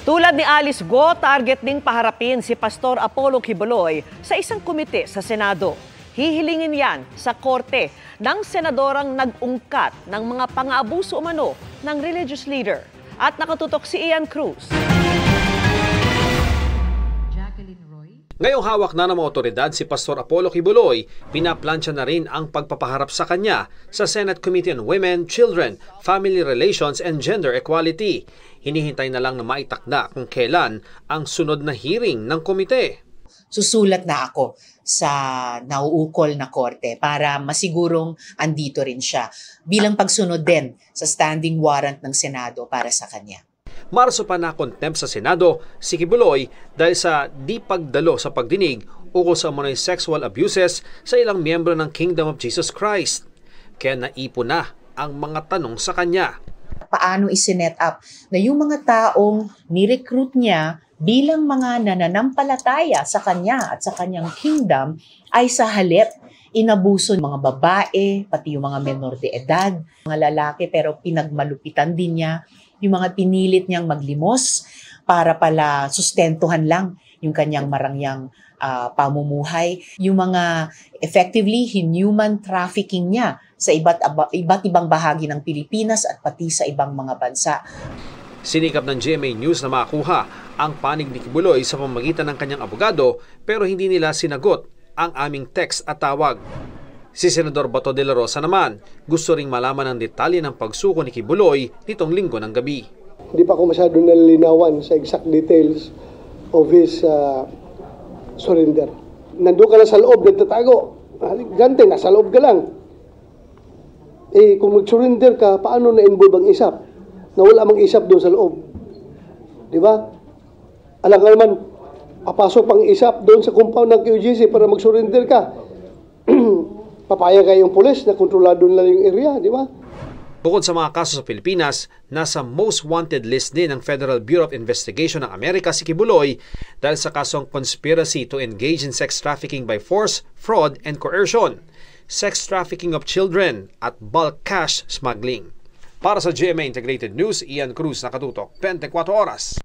Tulad ni Alice Go, target ding paharapin si Pastor Apollo Quiboloy sa isang komite sa Senado. Hihilingin yan sa korte ng senadorang nag-ungkat ng mga pang-aabuso umano ng religious leader. At nakatutok si Ian Cruz. Ngayong hawak na ng mga otoridad si Pastor Apollo Quiboloy, pinaplansya na rin ang pagpapaharap sa kanya sa Senate Committee on Women, Children, Family Relations and Gender Equality. Hinihintay na lang na maitakda kung kailan ang sunod na hearing ng komite. Susulat na ako sa nauukol na korte para masigurong andito rin siya bilang pagsunod din sa standing warrant ng Senado para sa kanya. Marso pa na contempt sa Senado si Quiboloy dahil sa di pagdalo sa pagdinig ukol sa umunay sexual abuses sa ilang miyembro ng Kingdom of Jesus Christ. Kaya naipon na ang mga tanong sa kanya. Paano isinet up na yung mga taong ni-recruit niya bilang mga nananampalataya sa kanya at sa kanyang kingdom ay sa halip inabuso ng mga babae, pati yung mga menor de edad, mga lalaki, pero pinagmalupitan din niya yung mga pinilit niyang maglimos para pala sustentuhan lang yung kanyang marangyang pamumuhay. Yung mga effectively inhuman trafficking niya sa iba't ibang bahagi ng Pilipinas at pati sa ibang mga bansa. Sinikap ng GMA News na makakuha ang panig ni Quiboloy sa pamamagitan ng kanyang abogado pero hindi nila sinagot ang aming text at tawag. Si Senador Bato de la Rosa naman gusto ring malaman ang detalye ng pagsuko ni Quiboloy nitong linggo ng gabi. Hindi pa ako masyado nalilinawan sa exact details of his surrender. Nandun ka lang sa loob, nagtatago. Gante, nasa loob ka lang. Kung mag-surrender ka, paano na-involve ang isap? Na wala mang isap doon sa loob. Di ba? Alam ka naman, papasok pang isap doon sa compound ng QGC para mag-surrender ka. Papaya kayong pulis na kontrolado nila yung area, di ba? Bukod sa mga kaso sa Pilipinas, nasa most wanted list din ng Federal Bureau of Investigation ng Amerika si Quiboloy dahil sa kasong conspiracy to engage in sex trafficking by force, fraud, and coercion, sex trafficking of children, at bulk cash smuggling. Para sa GMA Integrated News, Ian Cruz, nakatutok 24 oras.